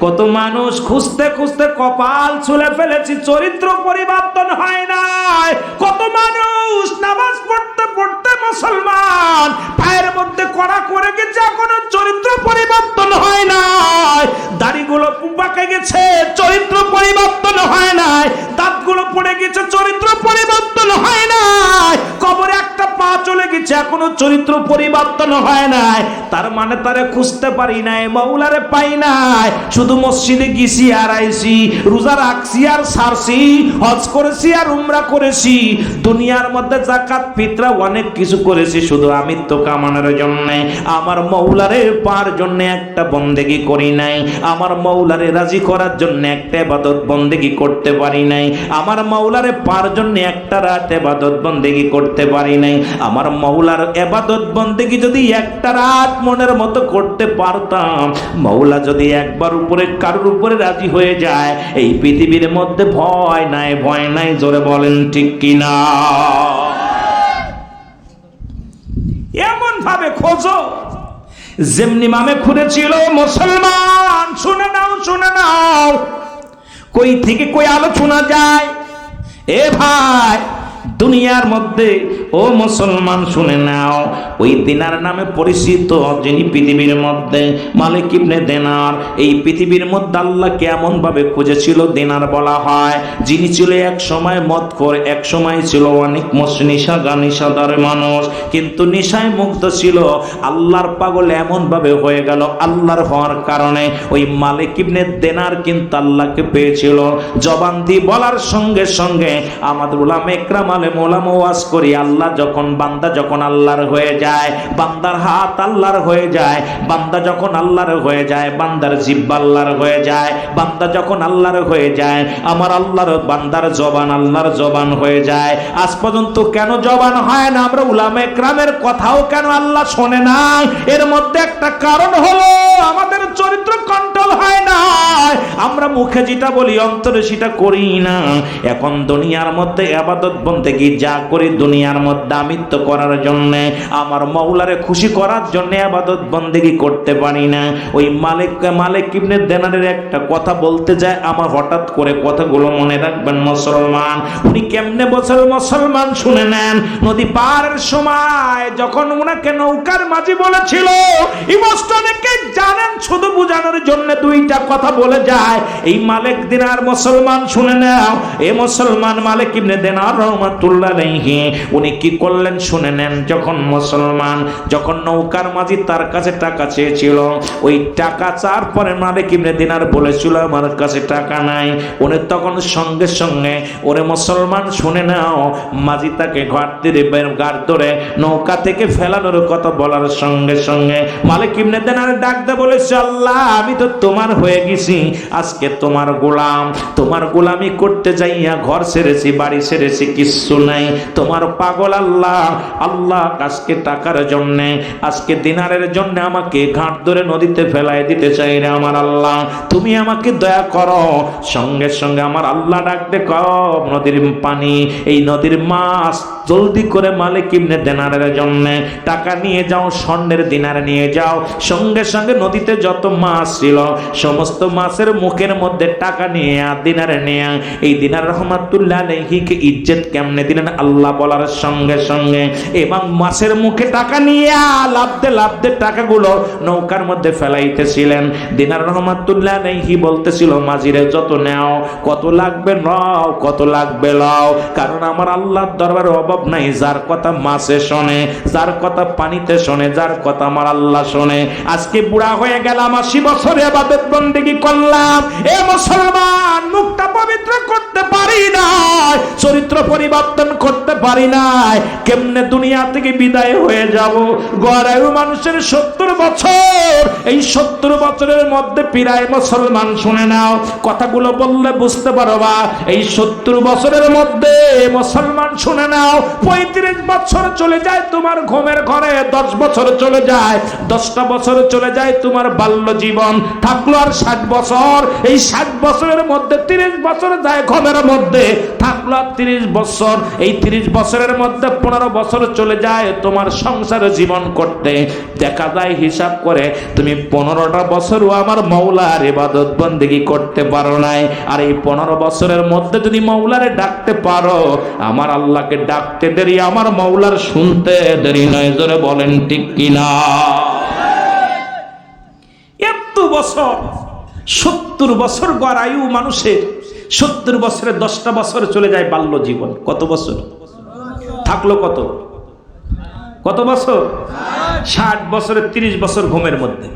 কত মানুষ খুঁজতে খুঁজতে কপাল ছুলে ফেলেছি, চরিত্র পরিবর্তন হয় নাই। কত মানুষ নামাজ পড়তে পড়তে মুসলমান, পায়ের মধ্যে কড়া করে গেছে, এখনো চরিত্র পরিবর্তন হয় নাই। দাড়িগুলো পাকে গেছে, চরিত্র পরিবর্তন হয় নাই। দাঁতগুলো পড়ে গেছে, চরিত্র পরিবর্তন হয় নাই। কবরে একটা পা চলে গেছে, এখনো চরিত্র পরিবর্তন হয় নাই। তার মানে তারে খুঁজতে পারি নাই, মাওলারে পাই নাই। শুধু মসজিদে গেছি আর আইছি, রোজা রাখছি আর ছাড়ছি, হজ করেছি আর উমরা করেছি, দুনিয়ার মধ্যে যাকাত ফিতরা অনেক কিছু করেছি, শুধু আমিত্ব কামানোর জন্য। আমার মাওলারে পাওয়ার জন্য একটা বন্দেগী করি নাই। আমার মাওলারে রাজি করার জন্য একটা ইবাদত বন্দেগী করতে পারি নাই। আমার মাওলারে পাওয়ার জন্য একটা রাত ইবাদত বন্দেগী করতে পারি নাই। আমার মাওলার ইবাদত বন্দেগী যদি একটা রাত মনের মতো করতে পারতাম, মাওলা যদি একবার উপরে কারোর উপরে রাজি হয়ে যায়, এই পৃথিবীর মধ্যে ভয় নাই, ভয় নাই। জোরে বলেন ঠিক কিনা? এমন ভাবে খোঁজো যেমনি মামে খুঁড়েছিল মুসলমান। শুনে নাও, শুনে নাও, কই থেকে কই আলোচনা যায়। এ ভাই, দুনিয়ার মধ্যে ও মুসলমান শুনে নাও, ওই দিনার নামে পরিচিত যিনি পৃথিবীর মধ্যে মালিক ইবনে দিনার, এই পৃথিবীর মধ্যে আল্লাহ কেমন ভাবে খুঁজেছিল দিনার বলা হয়, যিনি ছিল এক সময় মদখোর, এক সময় ছিল অনেক নিশাদার মানুষ, কিন্তু নেশায় মুগ্ধ ছিল, আল্লাহর পাগল এমন ভাবে হয়ে গেল। আল্লাহর হওয়ার কারণে ওই মালিক ইবনে দিনার কিন্তু আল্লাহকে পেয়েছিল। জবান দিয়ে বলার সঙ্গে সঙ্গে আমাদের উলামা ইকরাম মোলাম ওয়াজ করি, আল্লাহ যখন বান্দা যখন আল্লাহর হয়ে যায়, বান্দার হাত আল্লাহর হয়ে যায়, বান্দা যখন আল্লাহর হয়ে যায়, বান্দার জিহ্বা আল্লাহর হয়ে যায়, বান্দা যখন আল্লাহর হয়ে যায়, আমার আল্লাহর বান্দার জবান আল্লাহর জবান হয়ে যায়। আজ পর্যন্ত কেন জবান হয় না? আমরা উলামা ইকরামের কথাও কেন আল্লাহ শোনে না? এর মধ্যে একটা কারণ হলো আমাদের চরিত্র কন্ট্রোল হয় না। আমরা মুখে যেটা বলি অন্তরে সেটা করি না। এখন দুনিয়ার মধ্যে ইবাদত বন্দেগী যা করি দুনিয়ার মধ্যে আমিত্ব করার জন্য, আমার মাওলারে খুশি করার জন্য ইবাদত বন্দেগী করতে পারি না। ওই মালিক ইবনে দিনারের একটা কথা বলতে যায়, আমার হঠাৎ করে কথাগুলো মনে রাখবেন মুসলমান। উনি কেমনে বছর মুসলমান শুনে নেন। নদী পারের সময় যখন উনাকে নৌকার মাঝি বলেছিল, ইমোশনকে জানেন, শুধু বোঝানোর জন্য দুইটা কথা বলে যায়। এই মালিক দিনার মুসলমান শুনে নাও, এ মুসলমান মালিক ইবনে দিনার রাহমাতুল্লাহ আলাইহি উনি কি করলেন শুনে নেন। যখন নৌকার মাঝি তার কাছে টাকা চেয়েছিল, ওই টাকা চাওয়ার পরে মালিক ইবনে দিনার বলেছিল আমার কাছে টাকা নাই। উনি তখন সঙ্গে সঙ্গে, ওরে মুসলমান শুনে নাও, মাঝি তাকে ঘাট ধরে নৌকা থেকে ফেলানোর কথা বলার সঙ্গে সঙ্গে মালিক ইবনে দিনার ডাক দিয়ে বলেছে, আল্লাহ আমি তো তোমার হয়ে গেছি, আজকে তোমার গোলাম, তোমার গোলামি করতে যাইয়া ঘর ছেড়েছি, বাড়ি ছেড়েছি, কিচ্ছু নাই, তোমার পাগল আল্লাহ। আল্লাহ আজকে টাকার জন্য, আজকে দিনারের জন্য আমাকে ঘাট ধরে নদীতে ফেলাই দিতে চাই রে আমার আল্লাহ, তুমি আমাকে দয়া করো। সঙ্গে সঙ্গে আমার আল্লাহ ডাকতে কও, নদীর পানি, এই নদীর মাছ জলদি করে মালিক ইবনে দিনারের জন্য টাকা নিয়ে যাও, স্বর্ণের দিনার নিয়ে যাও। সঙ্গে সঙ্গে নদীতে যত মাছ ছিল সমস্ত মাছের মুখের মধ্যে টাকা নিয়ে আর দিনারে নিয়ে, এই দিনার রহমাতুল্লাহ আলাইহিকে ইজ্জত কেমনে দিলেন আল্লাহ বলার সঙ্গে সঙ্গে, এবং মাছের মুখে টাকা নিয়ে লাভতে টাকাগুলো নৌকার মধ্যে ফেলাইতেছিলেন। দিনার রহমাতুল্লাহ আলাইহি বলতেছিল, মাঝিরে যত নেও, কত লাগবে নাও, কত লাগবে লাও, কারণ আমার আল্লাহর দরবারে অভাব নাই। যার কথা মাছে শোনে, যার কথা পানিতে শোনে, যার কথা আমার আল্লাহ শোনে। আজকে বুড়া হয়ে গেলাম, 80 বছরে ইবাদত বন্দেগী করলাম, এ মুসলমান মুখটা পবিত্র করতে পারি না, চরিত্র পরিবর্তন করতে পারি না। কেমনে দুনিয়া থেকে বিদায় হয়ে যাব? গড়ায়ু মানুষের 70 বছর, এই 70 বছরের মধ্যে প্রায় মুসলমান শুনে নাও, কথাগুলো বললে বুঝতে পারবা, এই 70 বছরের মধ্যে মুসলমান শুনে নাও, 35 বছর চলে যায় তোমার ঘুমের ঘরে, 10 বছর চলে যায়, 10টা বছর চলে যায় তোমার বাল্য জীবন, থাকলো আর 60 বছর। এই 60 বছরের মধ্যে 30 বছর যায় ঘরের মধ্যে, থাকলো 30 বছর। এই 30 বছরের মধ্যে 15 বছর চলে যায় তোমার সংসারে জীবন করতে। দেখা যায় হিসাব করে তুমি 15টা বছরও আমার মাওলার ইবাদত বন্দেগী করতে পারো নাই। আর এই 15 বছরের মধ্যে যদি মাওলারে ডাকতে পারো, আমার আল্লাহকে ডাকতে দেরি, আমার মাওলার শুনতে দেরি নয়। জোরে বলেন ঠিক কিনা? এত বছর, 70 বছর গড় আয়ু মানুষের, 70 বছরে 10টা বছর চলে যায় বাল্য জীবন। কত বছর থাকলো? কত কত বছর? 60 বছরে 30 বছর ঘুমের মধ্যে।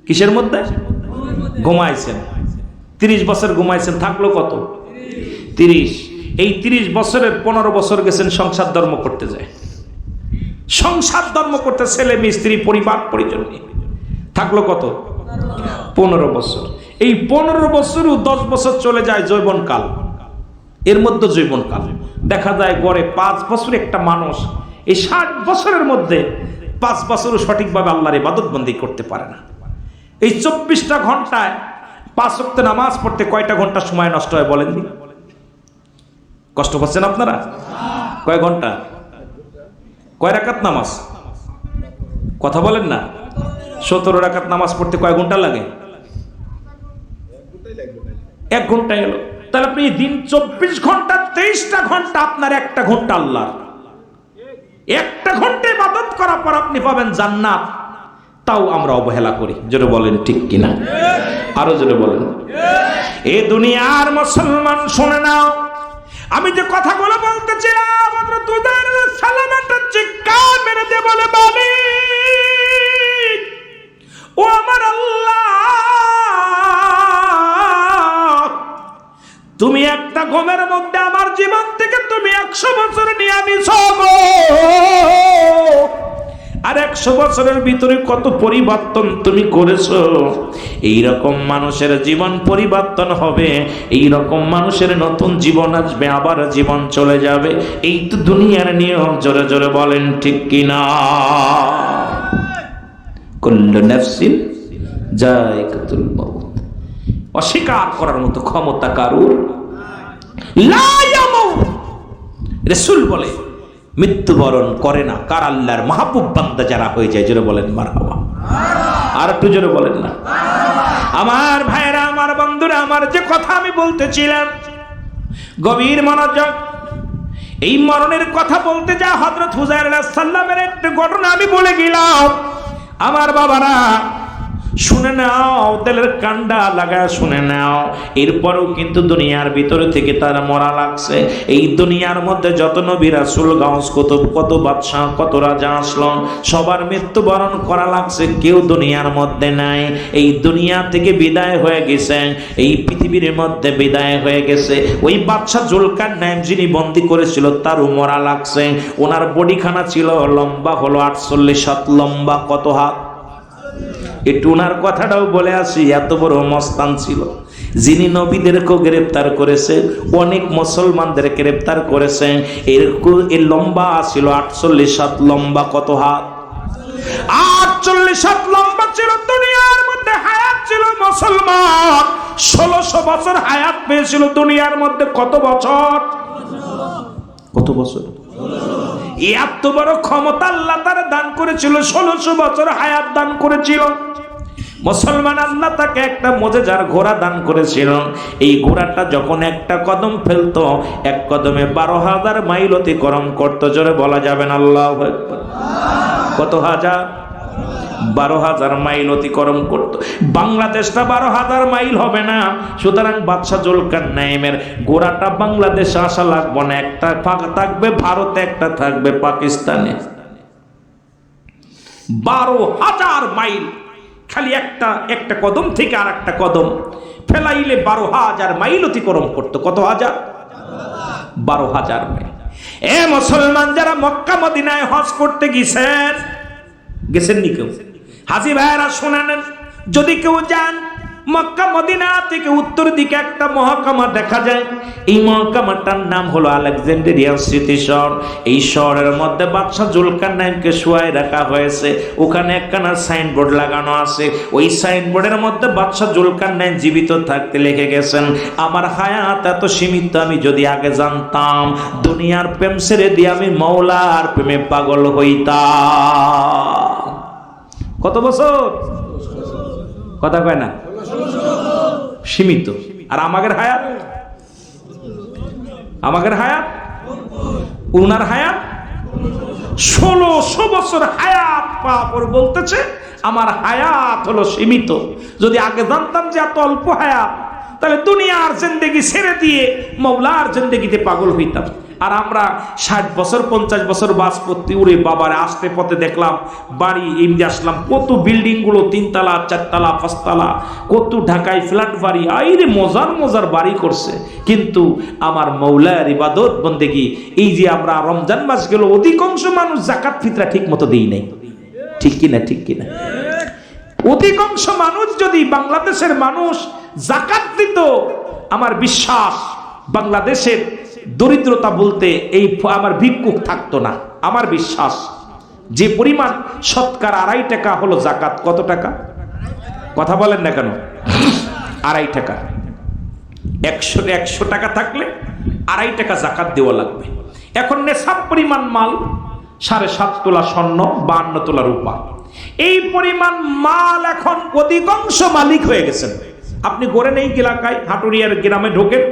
কিসের মধ্যে? ঘুমাইছেন। 30 বছর ঘুমাইছেন, থাকলো কত? 30। এই 30 বছরের 15 বছর গেছেন সংসার ধর্ম করতে যায়, সংসার ধর্ম করতে, ছেলে মেয়ে স্ত্রী পরিবার পরিজন নিয়ে। থাকলো কত? 15 বছর। এই 15 বছরও 10 বছর চলে যায় যৌবনকাল। এর মধ্যে যৌবনকাল দেখা যায় গড়ে 5 বছর একটা মানুষ এই 60 বছরের মধ্যে 5 বছরও সঠিকভাবে আল্লাহর ইবাদত বন্দেগী করতে পারে না। এই 24টা ঘন্টায় 5 ওয়াক্ত নামাজ পড়তে কয়টা ঘন্টা সময় নষ্ট হয় বলেন দিন? কষ্ট পাচ্ছেন আপনারা? কয় ঘন্টা? কয় রাকাত নামাজ? কথা বলেন না। 17 রাকাত নামাজ পড়তে কয় ঘন্টা লাগে? 1 ঘন্টা এলো। তাহলে আপনি দিন 24 ঘন্টা, 23টা ঘন্টা আপনার, 1টা ঘন্টা আল্লাহ। 1টা ঘন্টা ইবাদত করার পর আপনি পাবেন জান্নাত। তাও আমরা অবহেলা করি। জোরে বলেন ঠিক কিনা? আরো জোরে বলেন। এ দুনিয়ার মুসলমান শুনে নাও, আমি যে কথাগুলো বলতেছিলাম, হযরত উদার সালাম একটা চিৎকার মেরে দিয়ে বলে, মালিক ও আমার আল্লাহ, তুমি একটা ঘুমের মধ্যে আমার জীবন থেকে তুমি 100 বছর নিয়ে নিছো গো। আর 100 বছরের ভিতরে কত পরিবর্তন তুমি করেছো। এইরকম মানুষের জীবন পরিবর্তন হবে, এইরকম মানুষের নতুন জীবন আসবে, আবার জীবন চলে যাবে। এই তো দুনিয়ার নিয়ম। জোরে জোরে বলেন ঠিক কিনা? কুল্লু নাফসিন যায়কাতুল মাউত। অস্বীকার করার মতো ক্ষমতা কারুর লা ইয়ামুত। রাসূল বলে মৃত্যুবরণ করে না কার আল্লাহর মাহবুব বান্দা যারা হয়ে যায়। জোরে বলেন মারহাবা। আর একটু জোরে বলেন না। আমার ভাইরা, আমার বন্ধুরা, আমার যে কথা আমি বলতেছিলাম, গভীর মনোযোগ। এই মরণের কথা বলতে যা হযরত হুযায়র আলাইহিস সালামের একটা ঘটনা আমি বলে গেলাম। আমার বাবারা শুনে নাও, তেলের কান্ডা লাগা শুনে নাও। এরপরেও কিন্তু দুনিয়ার ভিতরে থেকে তারা মরা লাগছে। এই দুনিয়ার মধ্যে যত নবী রাসূল গাউস কুতুব, কত বাদশাহ, কত রাজা আসলো, সবার মৃত্যুবরণ করা লাগছে, কেউ দুনিয়ার মধ্যে নাই। এই দুনিয়া থেকে বিদায় হয়ে গেছে, এই পৃথিবীর মধ্যে বিদায় হয়ে গেছে। ওই বাদশাহ জুলকারনাইন যিনি বন্দী করেছিল তারও মরা লাগছে। ওনার বডিখানা ছিল লম্বা হলো 48 হাত লম্বা। কত হাত? একটু ওনার কথাটাও বলে আসি। এত বড় মস্তান ছিল, যিনি নবীদেরকেও গ্রেফতার করেছে, অনেক মুসলমানদের গ্রেফতার করেছে। এর লম্বা ছিল 48 হাত লম্বা। কত হাত? 48 হাত লম্বা ছিল। দুনিয়ার মধ্যে হায়াত ছিল মুসলমান 1600 বছর হায়াত পেয়েছিল দুনিয়ার মধ্যে। কত বছর? কত বছর? এত বড় ক্ষমতা আল্লাহ তারা দান করেছিল, 1600 বছর হায়াত দান করেছিল। মুসলমান আল্লাহ তাকে একটা মুজিজার ঘোড়া দান করেছিল। এই ঘোড়াটা যখন একটা কদম ফেলতো, এক কদমে 12,000 মাইল অতিক্রম করতো। জোরে বলা যাবে না আল্লাহু আকবার। কত হাজার? 12,000 মাইল অতিক্রম করতো। বাংলাদেশটা 12,000 মাইল হবে না। সুতরাং বাদশাহ জুলকারনাইনের ঘোড়াটা বাংলাদেশে আসা লাগবে না। একটা থাকবে ভারতে, একটা থাকবে পাকিস্তানে। 12,000 মাইল খালি একটা কদম থেকে আর একটা কদম ফেলাইলে 12,000 মাইল অতিক্রম করতো। কত হাজার? 12,000 মাইল। এ মুসলমান যারা মক্কা মদিনায় হজ করতে গেছেন নি কেউ? হাজী ভাইরা শুনে নেন, যদি কেউ যান মক্কা মদিনা থেকে উত্তর দিকে একটা মহকুমা দেখা যায়। এই মহকুমাটার নাম হলো আলেকজান্দ্রিয়া সিটি শহর। এই শহরের মধ্যে বাদশা জুলকারনাইনকে শুয়ায় রাখা হয়েছে। ওখানে একখানা সাইনবোর্ড লাগানো আছে। ওই সাইনবোর্ডের মধ্যে বাদশা জুলকারনাইন জীবিত থাকতে লিখে গেছেন, আমার হায়াত এত সীমিত, আমি যদি আগে জানতাম দুনিয়ার প্রেম ছেড়ে দিয়ে আমি মওলার প্রেমে পাগল হইতাম। কত বছর? কথা কয় না, সীমিত। আর আমাদের হায়াত, আমাদের হায়াত, উনার হায়াত 1600 বছর হায়াত পাওয়ার বলতেছে আমার হায়াত হলো সীমিত। যদি আগে জানতাম যে এত অল্প হায়াত, তাহলে দুনিয়ার জিন্দেগি ছেড়ে দিয়ে মওলার জিন্দেগিতে পাগল হইতাম। আর আমরা 60 বছর 50 বছর বাস করতে উড়ে বাবারে আসতে পথে দেখলাম বাড়ি এমনি আসলাম, কত বিল্ডিং গুলো 3 তলা 4 তলা 5 তলা, কত ঢাকায় ফ্ল্যাট বাড়ি, আইরে মজার মজার বাড়ি করছে। কিন্তু আমার মওলার ইবাদত বন্দেগি, এই যে আমরা রমজান মাস গেল, অধিকাংশ মানুষ যাকাত ফিতরা ঠিক মতো দেই নাই। ঠিক কিনা? ঠিক কিনা? অধিকাংশ মানুষ যদি বাংলাদেশের মানুষ যাকাত দিত, আমার বিশ্বাস বাংলাদেশের দরিদ্রতা বলতে এই আমার ভিক্ষুক থাকতো না। আমার বিশ্বাস যে পরিমাণ শতকরা 2.5 টাকা হলো যাকাত। কত টাকা? কথা বলেন না কেন? 2.5 টাকা। 100 টাকা থাকলে 2.5 টাকা যাকাত দেওয়া লাগবে। এখন নেশাব পরিমাণ মাল 7.5 তোলা স্বর্ণ, 52 তোলা রূপা, এই পরিমাণ মাল এখন অধিকাংশ মালিক হয়ে গেছেন। আপনি গড়ে নেই এলাকায় হাটুরিয়ার গ্রামে ঢোকেন,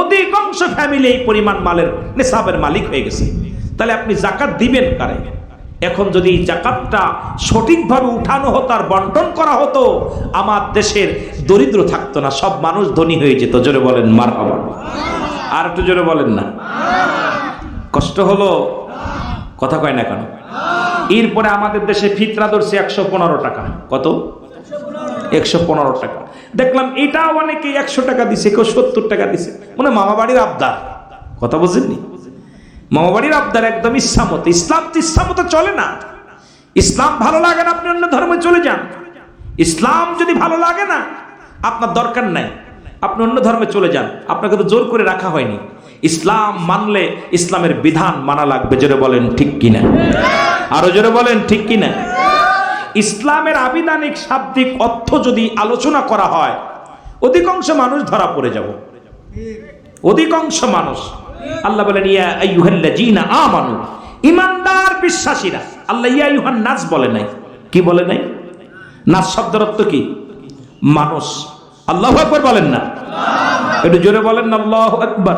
অধিকাংশ ফ্যামিলি এই পরিমাণ মালের নেশাবের মালিক হয়ে গেছে। তাহলে আপনি যাকাত দিবেন কারে? এখন যদি জাকাতটা সঠিকভাবে উঠানো হতো আর বন্টন করা হতো, আমার দেশের দরিদ্র থাকতো না, সব মানুষ ধনী হয়ে যেত। জোরে বলেন মারহাবা। আর একটু জোরে বলেন না। কষ্ট হলো? কথা কয় না কেন? এরপরে আমাদের দেশে ফিতরা ধরছে 115 টাকা। কত? 115 টাকা। দেখলাম এটাও অনেকে 100 টাকা দিছে, কেউ 70 টাকা দিছে। মানে মামা বাড়ির আবদার। কথা বুঝেননি? মামা বাড়ির আবদার একদম ইচ্ছামতো। ইসলাম তো ইচ্ছামতো চলে না। ইসলাম ভালো লাগে না, আপনি অন্য ধর্মে চলে যান। ইসলাম যদি ভালো লাগে না, আপনার দরকার নাই, আপনি অন্য ধর্মে চলে যান। আপনাকে তো জোর করে রাখা হয়নি। ইসলাম মানলে ইসলামের বিধান মানা লাগবে। জোরে বলেন ঠিক কিনা? আরো জোরে বলেন ঠিক কিনা? ইসলামের আবিধানিক শাব্দিক অর্থ যদি আলোচনা করা হয়, অধিকাংশ মানুষ ধরা পড়ে যাব। অধিকাংশ মানুষ। আল্লাহ বলেন ইয়া আইয়ুহাল্লাযীনা আমানু, ঈমানদার বিশ্বাসীরা। আল্লাহ ইয়া আইয়ুহান নাস বলে নাই। কি বলে নাই? নাস শব্দের অর্থ কি? মানুষ। আল্লাহু আকবার বলেন না? একটু জোরে বলেন না আল্লাহু আকবার।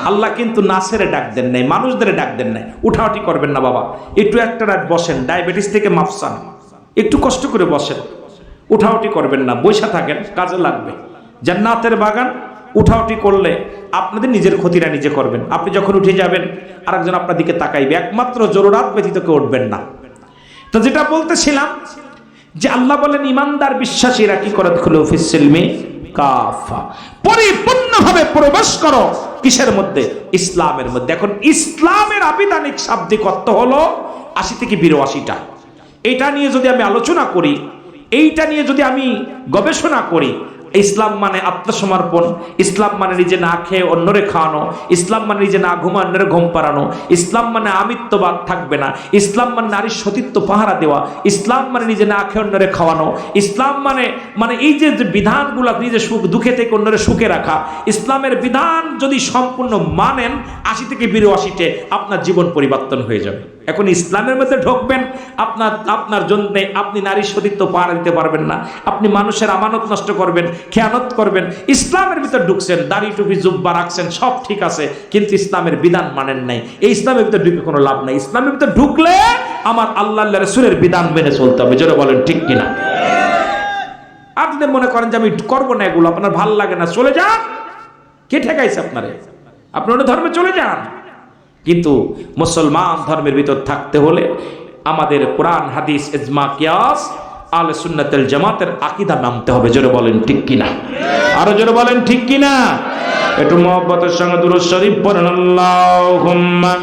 আল্লাহ কিন্তু নাসেরে ডাক দেন নাই, মানুষদের ডাক দেন নাই। উঠাউঠি করবেন না বাবা, একটু একটা রাত বসেন, ডায়াবেটিস থেকে মাফসান, একটু কষ্ট করে বসেন, উঠাউঠি করবেন না, বৈশা থাকেন, কাজে লাগবে। জান্নাতের বাগান। উঠাউঠি করলে আপনাদের নিজের ক্ষতিটা নিজে করবেন। আপনি যখন উঠে যাবেন আরেকজন আপনার দিকে তাকাইবে, একমাত্র জরুরাত ব্যতীত কেউ উঠবেন না। তো যেটা বলতেছিলাম যে আল্লাহ বলেন ঈমানদার বিশ্বাসীরা কি করে? খুলো ফিসসিলমি কাফা, পরিপূর্ণভাবে প্রবেশ করো। কিসের মধ্যে? ইসলামের মধ্যে। এখন ইসলামের আবিধানিক শাব্দিক অর্থ হলো 80 থেকে 82টা। এটা নিয়ে যদি আমি আলোচনা করি, এইটা নিয়ে যদি আমি গবেষণা করি, ইসলাম মানে আত্মসমর্পণ, ইসলাম মানে নিজে না খেয়ে অন্যরে খাওয়ানো, ইসলাম মানে নিজে না ঘুমা অন্যরে ঘুম পাড়ানো, ইসলাম মানে আমিত্ববাদ থাকবে না, ইসলাম মানে নারীর সতীত্ব পাহারা দেওয়া, ইসলাম মানে নিজে না খেয়ে অন্যরে খাওয়ানো, ইসলাম মানে এই যে বিধানগুলো নিজে সুখ দুঃখে থেকে অন্যরে সুখে রাখা, ইসলামের বিধান যদি সম্পূর্ণ মানেন 80 থেকে 82টে আপনার জীবন পরিবর্তন হয়ে যাবে। এখন ইসলামের মধ্যে ঢুকবেন, আপনার জন্য আপনি নারীর সতীত্ব পাহারা দিতে পারবেন না, আপনি মানুষের আমানত নষ্ট করবেন, খেয়ানত করবেন। ইসলামের ভিতর ঢুকছেন, দাড়ি টুপি জুব্বা রাখছেন, সব ঠিক আছে, কিন্তু ইসলামের বিধান মানেন নাই। এই ইসলামের ভিতর ঢুকে কোনো লাভ নাই। ইসলামের ভিতর ঢুকলে আমার আল্লাহ রাসূলের বিধান মেনে চলতে হবে। জোরে বলেন ঠিক কিনা? আপনি মনে করেন যে আমি করবো না এগুলো, আপনার ভালো লাগে না, চলে যান। কে ঠেকাইছে আপনারে? আপনি অন্য ধর্মে চলে যান। কিন্তু মুসলমান ধর্মের ভিতর থাকতে হলে আমাদের কোরআন হাদিস ইজমা কিয়াস আহলে সুন্নাতুল জামাতের আকীদা মানতে হবে। জোরে বলেন ঠিক কিনা? আরো জোরে বলেন ঠিক কিনা? একটু মহব্বতের সঙ্গে দুরূদ শরীফ পড়েন। আল্লাহুম্মা